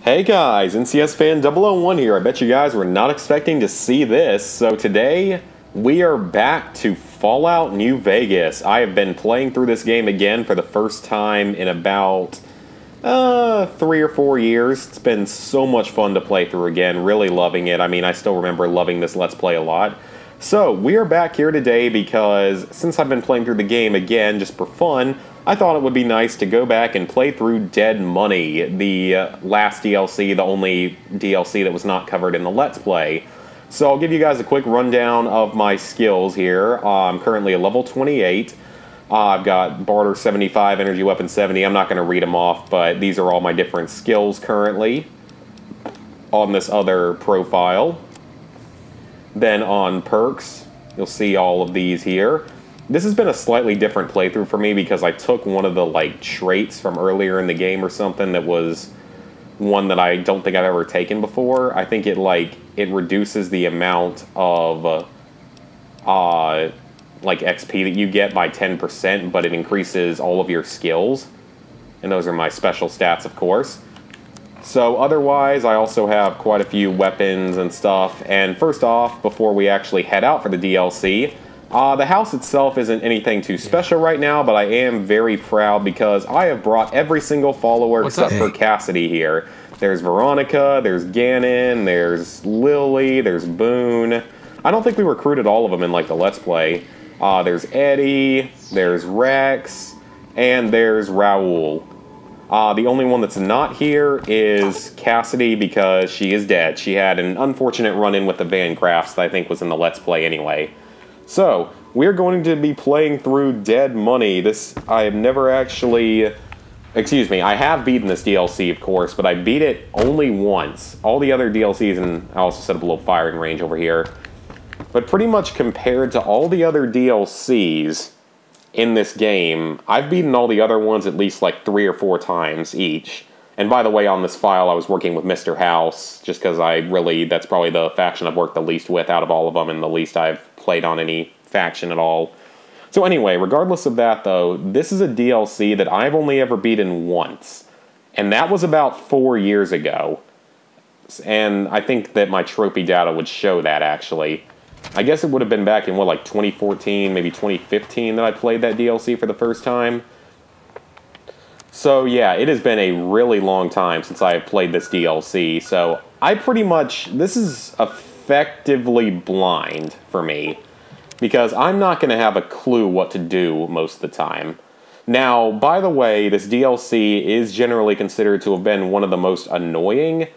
Hey guys, NCS Fan 001 here. I bet you guys were not expecting to see this. So today, we are back to Fallout New Vegas. I have been playing through this game again for the first time in about 3 or 4 years. It's been so much fun to play through again, really loving it. I mean, I still remember loving this Let's Play a lot. So, we are back here today because since I've been playing through the game again just for fun, I thought it would be nice to go back and play through Dead Money, the last DLC, the only DLC that was not covered in the Let's Play. So I'll give you guys a quick rundown of my skills here. I'm currently a level 28. I've got Barter 75, Energy Weapon 70. I'm not going to read them off, but these are all my different skills currently on this other profile. Then on perks, you'll see all of these here. This has been a slightly different playthrough for me because I took one of the traits from earlier in the game or something that was one that I don't think I've ever taken before. I think it reduces the amount of XP that you get by 10%, but it increases all of your skills. And those are my special stats, of course. So otherwise, I also have quite a few weapons and stuff. And first off, before we actually head out for the DLC, the house itself isn't anything too special right now, but I am very proud because I have brought every single follower except for Cassidy here. There's Veronica, there's Ganon, there's Lily, there's Boone. I don't think we recruited all of them in the Let's Play. There's Eddie, there's Rex, and there's Raoul. The only one that's not here is Cassidy because she is dead. She had an unfortunate run-in with the Van Crafts that I think was in the Let's Play anyway. So, we're going to be playing through Dead Money. I have never actually... Excuse me, I have beaten this DLC, of course, but I beat it only once. All the other DLCs, and I also set up a little firing range over here. But pretty much compared to all the other DLCs in this game, I've beaten all the other ones at least 3 or 4 times each. And by the way, on this file, I was working with Mr. House, just because that's probably the faction I've worked the least with out of all of them, and the least I've played on any faction at all. So anyway, regardless of that, though, this is a DLC that I've only ever beaten once. And that was about 4 years ago. And I think that my trophy data would show that, actually. I guess it would have been back in, 2014, maybe 2015 that I played that DLC for the first time. So yeah, it has been a really long time since I have played this DLC, so this is effectively blind for me, because I'm not going to have a clue what to do most of the time. Now, by the way, this DLC is generally considered to have been one of the most annoying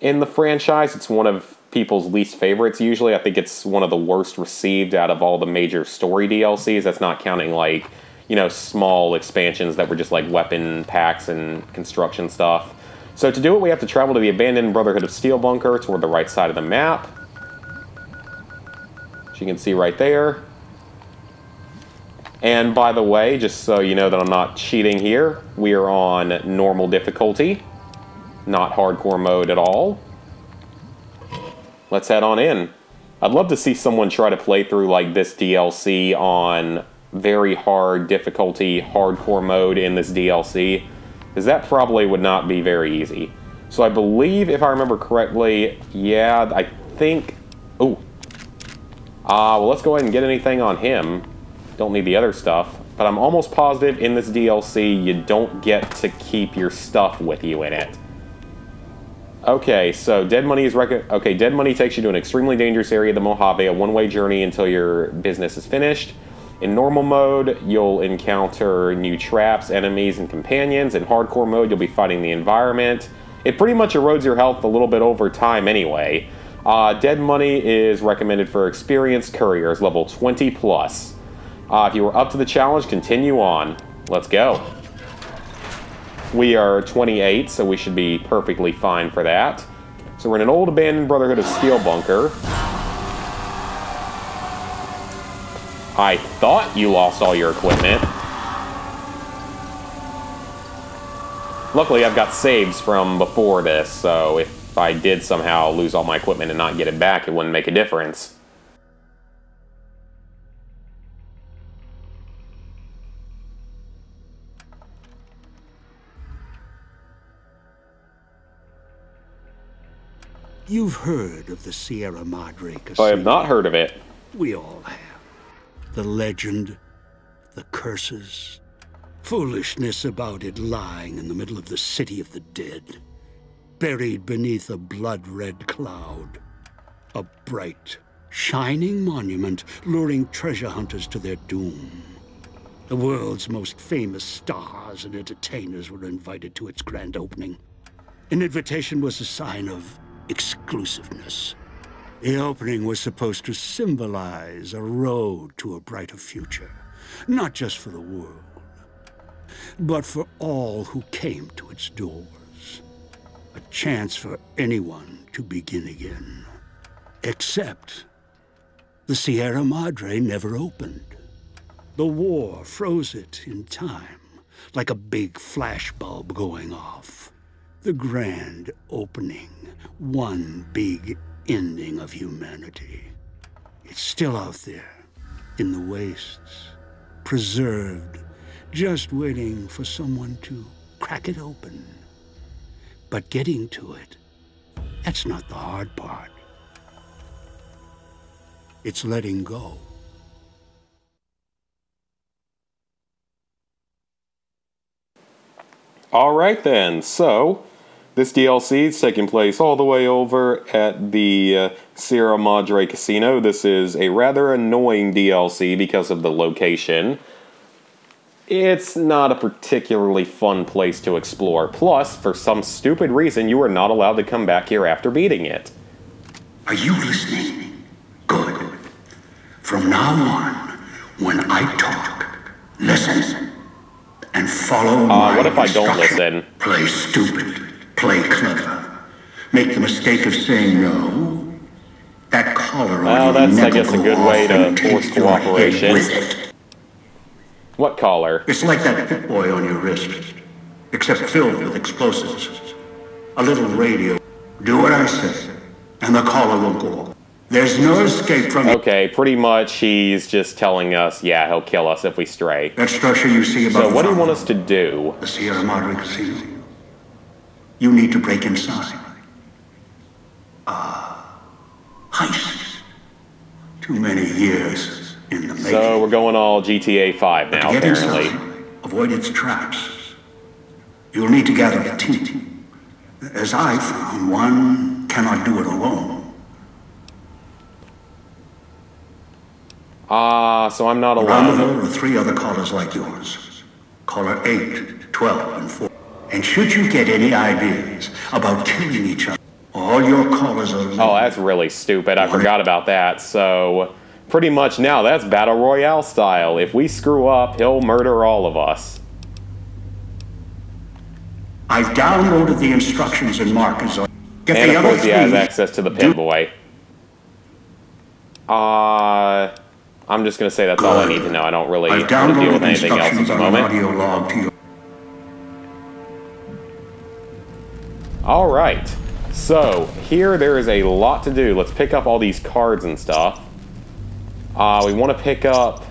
in the franchise. It's one of people's least favorites usually. I think it's one of the worst received out of all the major story DLCs. That's not counting small expansions that were just weapon packs and construction stuff. So to do it, we have to travel to the abandoned Brotherhood of Steel bunker toward the right side of the map. Which you can see right there. And by the way, just so you know that I'm not cheating here, we are on normal difficulty, not hardcore mode at all. Let's head on in. I'd love to see someone try to play through this DLC on very hard difficulty, hardcore mode in this DLC, because that probably would not be very easy. So I believe, if I remember correctly, yeah, I think... Oh. Well, let's go ahead and get anything on him. Don't need the other stuff. But I'm almost positive in this DLC you don't get to keep your stuff with you in it. Okay, so Dead Money Dead Money takes you to an extremely dangerous area of the Mojave, a one-way journey until your business is finished. In normal mode, you'll encounter new traps, enemies, and companions. In hardcore mode, you'll be fighting the environment. It pretty much erodes your health a little bit over time anyway. Dead Money is recommended for experienced couriers, level 20 plus. If you were up to the challenge, continue on. Let's go. We are 28, so we should be perfectly fine for that. So we're in an old abandoned Brotherhood of Steel bunker. I thought you lost all your equipment. Luckily, I've got saves from before this, so if I did somehow lose all my equipment and not get it back, it wouldn't make a difference. You've heard of the Sierra Madre Casino. I have not heard of it. We all have. The legend, the curses, foolishness about it lying in the middle of the city of the dead, buried beneath a blood-red cloud. A bright, shining monument luring treasure hunters to their doom. The world's most famous stars and entertainers were invited to its grand opening. An invitation was a sign of exclusiveness. The opening was supposed to symbolize a road to a brighter future, not just for the world, but for all who came to its doors. A chance for anyone to begin again. Except the Sierra Madre never opened. The war froze it in time, like a big flashbulb going off. The grand opening, one big ending of humanity. It's still out there, in the wastes, preserved, just waiting for someone to crack it open. But getting to it, that's not the hard part. It's letting go. Alright then, so this DLC is taking place all the way over at the Sierra Madre Casino. This is a rather annoying DLC because of the location. It's not a particularly fun place to explore. Plus, for some stupid reason, you are not allowed to come back here after beating it. Are you listening? Good. From now on, when I talk, listen and follow my what if I don't instruction. listen? Play stupid. Play clever. Make the mistake of saying no. That collar Well, on your that's, I guess, a good way to force cooperation. With it. What collar? It's like that Pip Boy on your wrist, except filled with explosives. A little radio. Do what I say, and the collar will go off. There's no escape from it. Okay, pretty much he's just telling us, yeah, he'll kill us if we stray. That structure you see above. So what do you want us to do? The Sierra Madre Casino. You need to break inside. Heist. Too many years in the making. So we're going all GTA 5 now, Get apparently. inside, avoid its traps. You'll need to gather a team. As I found, one cannot do it alone. So I'm not Around the alone. world are 3 other callers like yours. Caller 8, 12, and 4. And should you get any ideas about killing each other, all your callers are... Oh, that's really stupid. I forgot about that. So pretty much now that's Battle Royale style. If we screw up, he'll murder all of us. I've downloaded the instructions and markers on... Get And the of other course he has 3. access to the Pin Boy. I'm just going to say that's all I need to know. I don't really I've want to deal downloaded with anything else at instructions the on an moment. audio log to your... Alright, so here there is a lot to do. Let's pick up all these cards and stuff. We want to pick up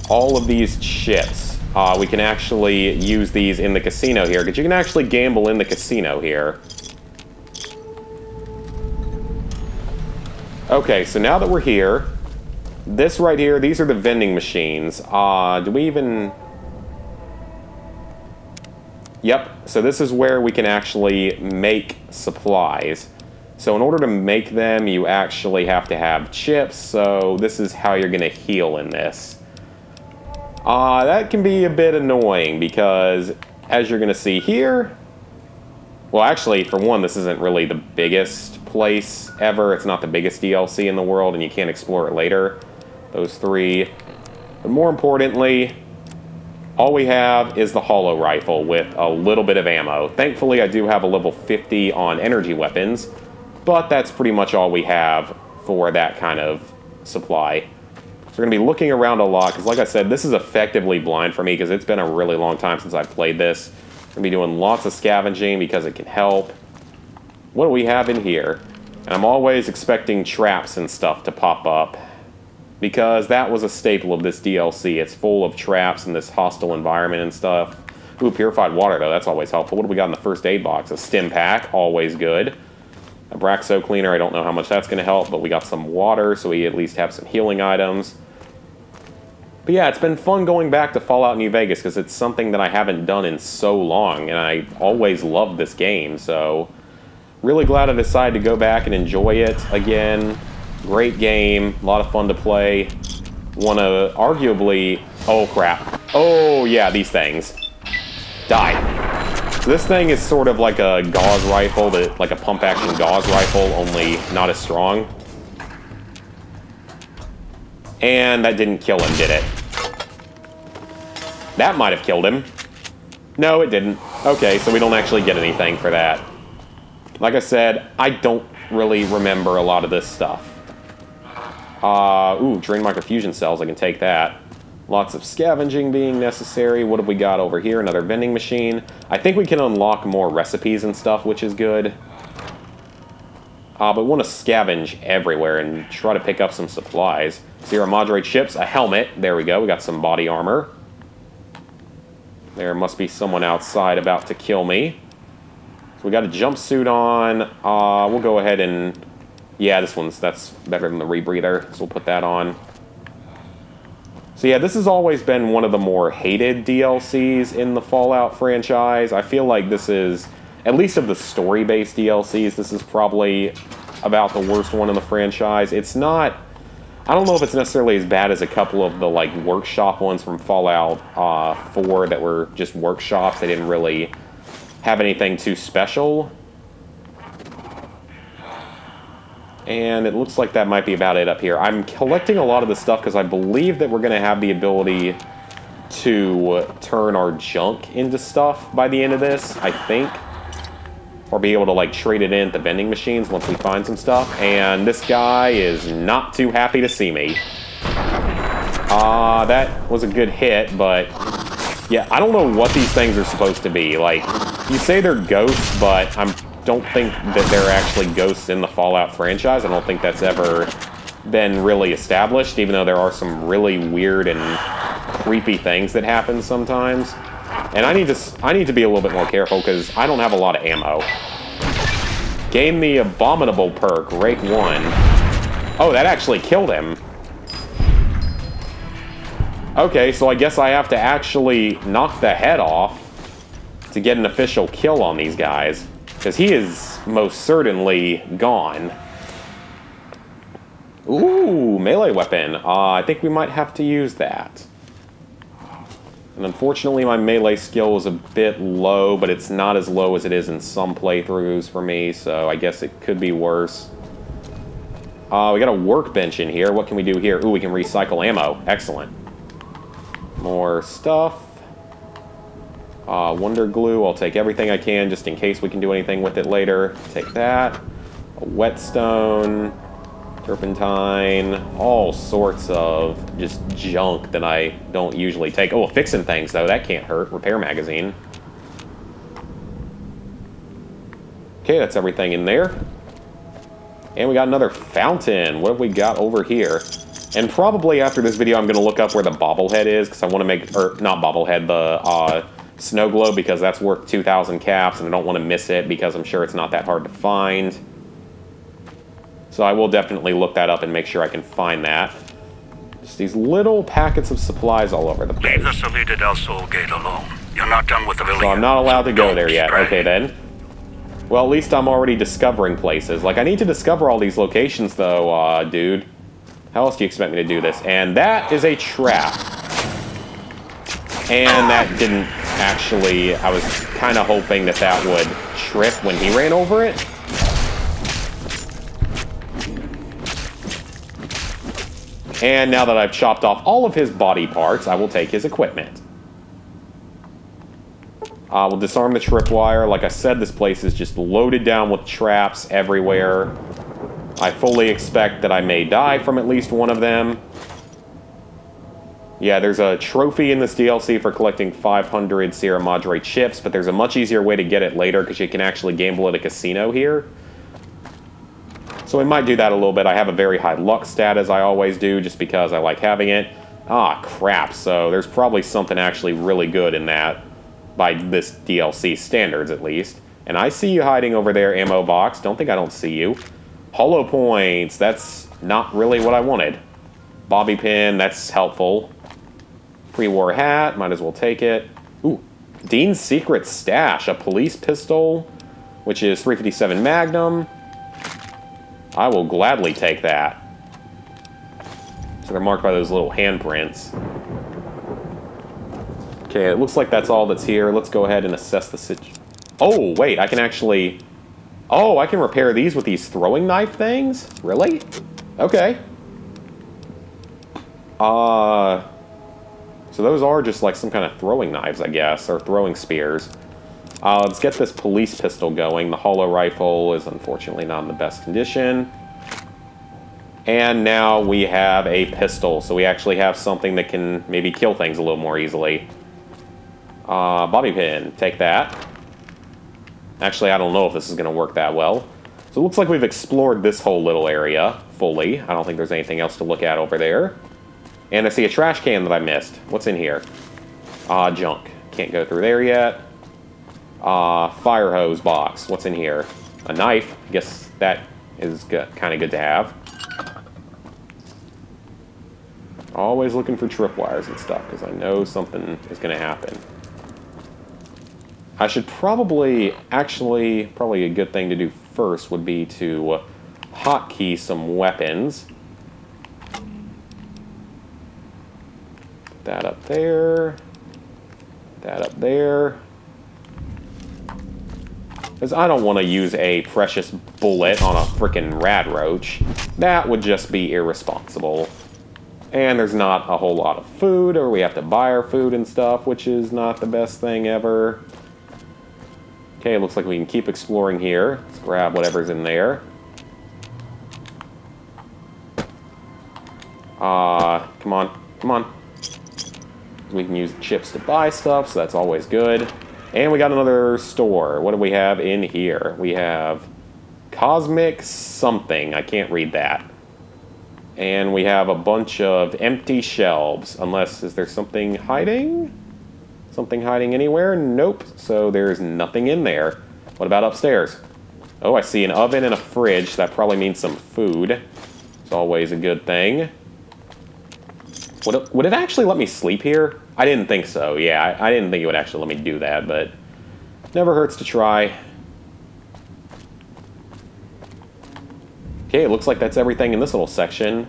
all of these chips. We can actually use these in the casino here, because you can actually gamble in the casino here. Okay, so now that we're here, this right here, these are the vending machines. Do we even... Yep, so this is where we can actually make supplies. So in order to make them, you actually have to have chips, so this is how you're going to heal in this. That can be a bit annoying, because as you're going to see here... Well, actually, for one, this isn't really the biggest place ever. It's not the biggest DLC in the world, and you can't explore it later. Those 3. But more importantly... all we have is the hollow rifle with a little bit of ammo. Thankfully, I do have a level 50 on energy weapons, but that's pretty much all we have for that kind of supply. So we're going to be looking around a lot, because like I said, this is effectively blind for me, because it's been a really long time since I've played this. We're going to be doing lots of scavenging, because it can help. What do we have in here? And I'm always expecting traps and stuff to pop up, because that was a staple of this DLC. It's full of traps in this hostile environment and stuff. Ooh, purified water, though. That's always helpful. What do we got in the first aid box? A stim pack. Always good. Abraxo Cleaner, I don't know how much that's going to help, but we got some water, so we at least have some healing items. But yeah, it's been fun going back to Fallout New Vegas, because it's something that I haven't done in so long, and I always loved this game, so really glad I decided to go back and enjoy it again. Great game, a lot of fun to play. One of, arguably, oh crap. Oh yeah, these things. Die. So this thing is sort of like a gauze rifle, like a pump-action gauze rifle, only not as strong. And that didn't kill him, did it? That might have killed him. No, it didn't. Okay, so we don't actually get anything for that. Like I said, I don't really remember a lot of this stuff. Ooh, drain microfusion cells, I can take that. Lots of scavenging being necessary. What have we got over here? Another vending machine. I think we can unlock more recipes and stuff, which is good. But we want to scavenge everywhere and try to pick up some supplies. Sierra Madre chips, a helmet. There we go, we got some body armor. There must be someone outside about to kill me. So we got a jumpsuit on. We'll go ahead and... Yeah, that's better than the rebreather, so we'll put that on. So yeah, this has always been one of the more hated DLCs in the Fallout franchise. I feel like this is, at least of the story-based DLCs, this is probably about the worst one in the franchise. It's not... I don't know if it's necessarily as bad as a couple of the, like, workshop ones from Fallout 4 that were just workshops. They didn't really have anything too special. And it looks like that might be about it up here. I'm collecting a lot of the stuff because I believe that we're going to have the ability to turn our junk into stuff by the end of this, I think. Or be able to, like, trade it in at the vending machines once we find some stuff. And this guy is not too happy to see me. That was a good hit, but... Yeah, I don't know what these things are supposed to be. Like, you say they're ghosts, but I don't think that they're actually ghosts in the Fallout franchise. I don't think that's ever been really established, even though there are some really weird and creepy things that happen sometimes. And I need to be a little bit more careful because I don't have a lot of ammo. Gain the abominable perk, Rake 1. Oh, that actually killed him. Okay, so I guess I have to actually knock the head off to get an official kill on these guys. Because he is most certainly gone. Ooh, melee weapon. I think we might have to use that. And unfortunately, my melee skill is a bit low, but it's not as low as it is in some playthroughs for me, so I guess it could be worse. We got a workbench in here. What can we do here? Ooh, we can recycle ammo. Excellent. More stuff. Wonder glue. I'll take everything I can just in case we can do anything with it later. Take that. A whetstone. Turpentine. All sorts of just junk that I don't usually take. Oh, fixing things, though. That can't hurt. Repair magazine. Okay, that's everything in there. And we got another fountain. What have we got over here? And probably after this video, I'm going to look up where the bobblehead is, because I want to make, or not bobblehead, the snow globe, because that's worth 2,000 caps, and I don't want to miss it, because I'm sure it's not that hard to find. So I will definitely look that up and make sure I can find that. Just these little packets of supplies all over the place. Leave the Salida del Sol gate alone. You're not done with the village. So I'm not allowed to go there yet. Okay, then. Well, at least I'm already discovering places. Like, I need to discover all these locations, though, dude. How else do you expect me to do this? And that is a trap. And that didn't actually... I was kind of hoping that that would trip when he ran over it. And now that I've chopped off all of his body parts, I will take his equipment. We'll disarm the tripwire. Like I said, this place is just loaded down with traps everywhere. I fully expect that I may die from at least one of them. Yeah, there's a trophy in this DLC for collecting 500 Sierra Madre chips, but there's a much easier way to get it later because you can actually gamble at a casino here. So we might do that a little bit. I have a very high luck stat, as I always do, just because I like having it. Ah, crap. So there's probably something actually really good in that, by this DLC standards, at least. And I see you hiding over there, ammo box. Don't think I don't see you. Hollow points. That's not really what I wanted. Bobby pin. That's helpful. Pre-war hat. Might as well take it. Ooh. Dean's secret stash. A police pistol, which is 357 Magnum. I will gladly take that. So they're marked by those little handprints. Okay, it looks like that's all that's here. Let's go ahead and assess the situation. Oh, wait, I can actually... Oh, I can repair these with these throwing knife things? Really? Okay. So those are just like some kind of throwing knives, I guess, or throwing spears. Let's get this police pistol going. The hollow rifle is unfortunately not in the best condition. And now we have a pistol, so we actually have something that can maybe kill things a little more easily. Bobby pin, take that. Actually, I don't know if this is going to work that well. So it looks like we've explored this whole little area fully. I don't think there's anything else to look at over there. And I see a trash can that I missed. What's in here? Junk. Can't go through there yet. Fire hose box. What's in here? A knife. I guess that is kind of good to have. Always looking for tripwires and stuff, because I know something is going to happen. I should probably a good thing to do first would be to hotkey some weapons. That up there. That up there. Because I don't want to use a precious bullet on a frickin' rad roach. That would just be irresponsible. And there's not a whole lot of food, or we have to buy our food and stuff, which is not the best thing ever. Okay, it looks like we can keep exploring here. Let's grab whatever's in there. Come on, come on. We can use chips to buy stuff, so that's always good. And we got another store. What do we have in here? We have Cosmic something. I can't read that. And we have a bunch of empty shelves. Unless, is there something hiding? Something hiding anywhere? Nope. So there's nothing in there. What about upstairs? Oh, I see an oven and a fridge. So that probably means some food. It's always a good thing. Would it actually let me sleep here? I didn't think so. Yeah, I didn't think it would actually let me do that, but never hurts to try. Okay, it looks like that's everything in this little section.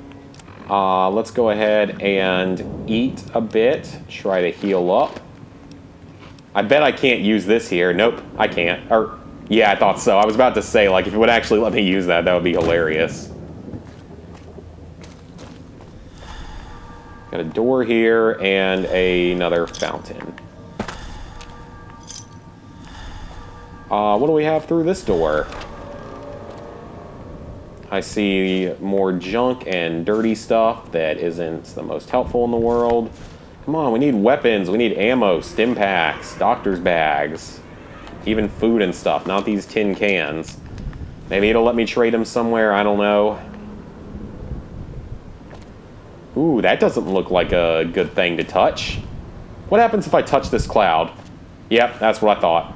Let's go ahead and eat a bit. Try to heal up. I bet I can't use this here. Nope, I can't. Or, yeah, I thought so. I was about to say, like, if it would actually let me use that, that would be hilarious. Got a door here and another fountain. What do we have through this door? I see more junk and dirty stuff that isn't the most helpful in the world. Come on, we need weapons, we need ammo, stim packs, doctor's bags, even food and stuff, not these tin cans. Maybe it'll let me trade them somewhere, I don't know. Ooh, that doesn't look like a good thing to touch. What happens if I touch this cloud? Yep, that's what I thought.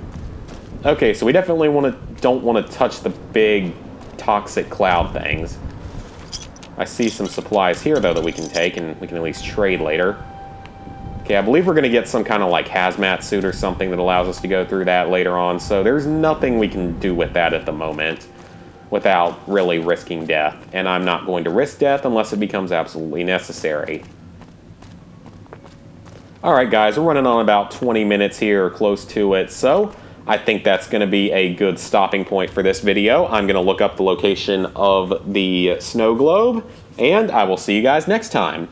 Okay, so we definitely don't want to touch the big toxic cloud things. I see some supplies here, though, that we can take, and we can at least trade later. Okay, I believe we're going to get some kind of, like, hazmat suit or something that allows us to go through that later on, so there's nothing we can do with that at the moment without really risking death. And I'm not going to risk death unless it becomes absolutely necessary. Alright, guys, we're running on about 20 minutes here, or close to it, so I think that's going to be a good stopping point for this video. I'm going to look up the location of the snow globe, and I will see you guys next time.